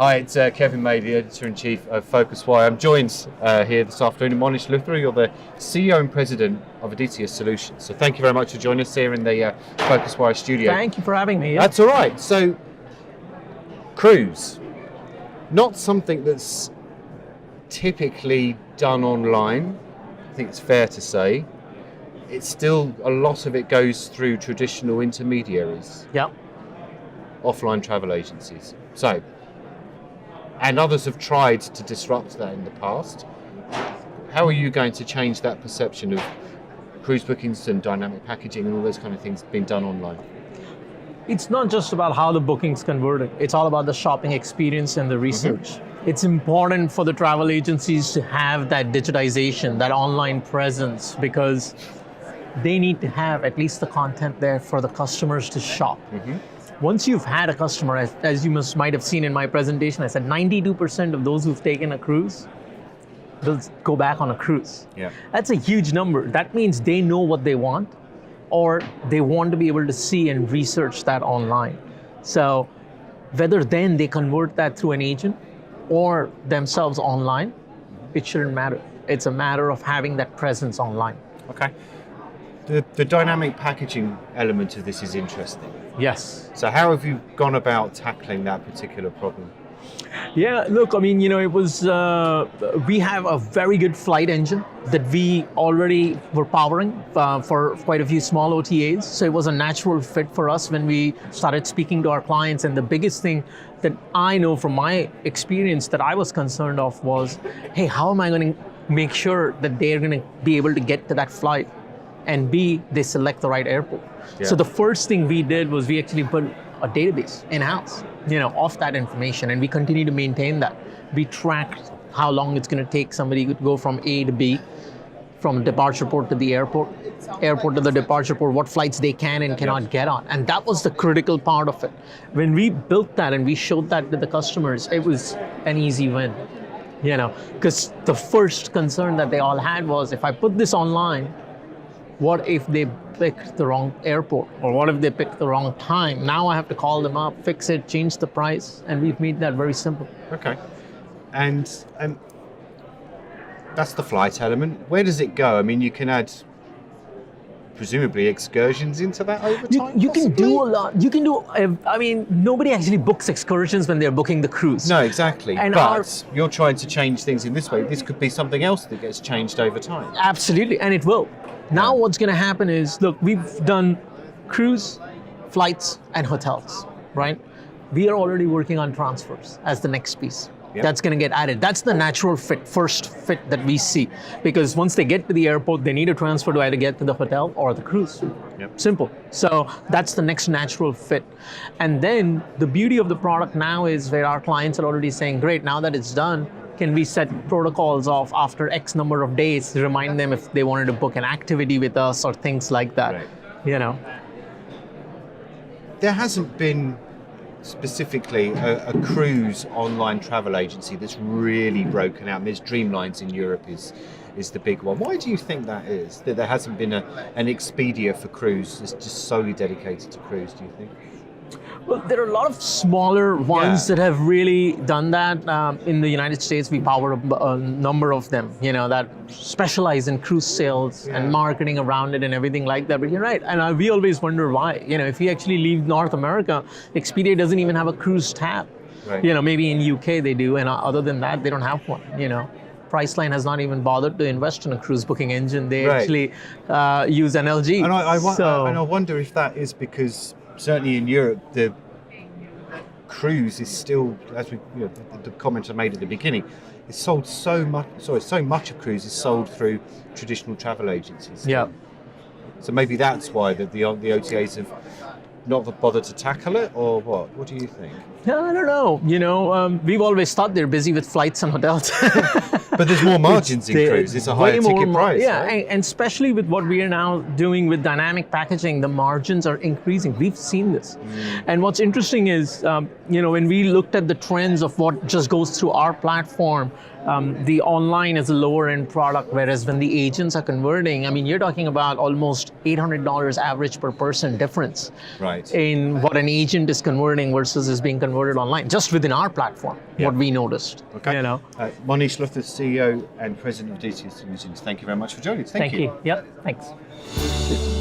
Hi, it's Kevin May, the Editor-in-Chief of PhocusWire. I'm joined here this afternoon by Monish Luthra. You're the CEO and President of Odysseus Solutions. So thank you very much for joining us here in the PhocusWire studio. Thank you for having me. That's all right. So, cruise, not something that's typically done online. I think it's fair to say. It's still, a lot of it goes through traditional intermediaries. Yeah. Offline travel agencies. So, and others have tried to disrupt that in the past. How are you going to change that perception of cruise bookings and dynamic packaging and all those kind of things being done online? It's not just about how the booking's converted. It's all about the shopping experience and the research. It's important for the travel agencies to have that digitization, that online presence, because they need to have at least the content there for the customers to shop. Once you've had a customer, as you might have seen in my presentation, I said 92% of those who've taken a cruise will go back on a cruise. Yeah. That's a huge number. That means they know what they want, or they want to be able to see and research that online. So whether then they convert that through an agent or themselves online, it shouldn't matter. It's a matter of having that presence online. Okay. The dynamic packaging element of this is interesting. Yes. So how have you gone about tackling that particular problem? Yeah, look, I mean, it was, we have a very good flight engine that we already were powering for quite a few small OTAs. So it was a natural fit for us when we started speaking to our clients. And the biggest thing that I know from my experience that I was concerned of was, hey, how am I going to make sure that they're going to be able to get to that flight? And B, they select the right airport. Yeah. So the first thing we did was we actually put a database in-house, of that information, and we continue to maintain that. We track how long it's going to take somebody to go from A to B, from departure port to the airport to the departure port, what flights they can and cannot get on. And that was the critical part of it. When we built that and we showed that to the customers, it was an easy win, because the first concern that they all had was, if I put this online, what if they pick the wrong airport? Or what if they pick the wrong time? Now I have to call them up, fix it, change the price, and we've made that very simple. Okay. And that's the flight element. Where does it go? I mean, you can add presumably excursions into that over time? You can do a lot. You can do, nobody actually books excursions when they're booking the cruise. No, exactly. And but you're trying to change things in this way. This could be something else that gets changed over time. Absolutely, and it will. Now what's going to happen is, look, we've done cruise, flights, and hotels, right? We are already working on transfers as the next piece. Yep. That's going to get added. That's the natural first fit that we see. Because once they get to the airport, they need a transfer to either get to the hotel or the cruise. Yep. Simple. So that's the next natural fit. And then the beauty of the product now is where our clients are already saying, great, now that it's done, can we set protocols off after X number of days to remind them if they wanted to book an activity with us or things like that, Right. There hasn't been specifically a cruise online travel agency that's really broken out. There's Dreamlines in Europe is the big one. Why do you think that is? That there hasn't been an Expedia for cruise that's just solely dedicated to cruise, do you think? Well, there are a lot of smaller ones that have really done that. In the United States, we power a number of them, that specialize in cruise sales and marketing around it and everything like that. But you're right, and we always wonder why. If we actually leave North America, Expedia doesn't even have a cruise tab. Right. Maybe in UK they do, and other than that, they don't have one. Priceline has not even bothered to invest in a cruise booking engine. They actually use NLG. And I wonder if that is because certainly in Europe, the cruise is still, as the comment I made at the beginning, it's sold so much of cruise is sold through traditional travel agencies. Yeah. So maybe that's why the OTAs have not bothered to tackle it, or what? What do you think? I don't know. We've always thought they're busy with flights and hotels. But there's more margins in cruise. It's a higher ticket price. Yeah, right? and especially with what we are now doing with dynamic packaging, the margins are increasing. We've seen this. And what's interesting is, when we looked at the trends of what just goes through our platform, The online is a lower end product, whereas when the agents are converting, I mean, you're talking about almost $800 average per person difference in what an agent is converting versus is being converted online, just within our platform, what we noticed. Okay. You know? Monish Luthra, CEO and President of Odysseus Solutions, thank you very much for joining us. Thank you. Yep, thanks.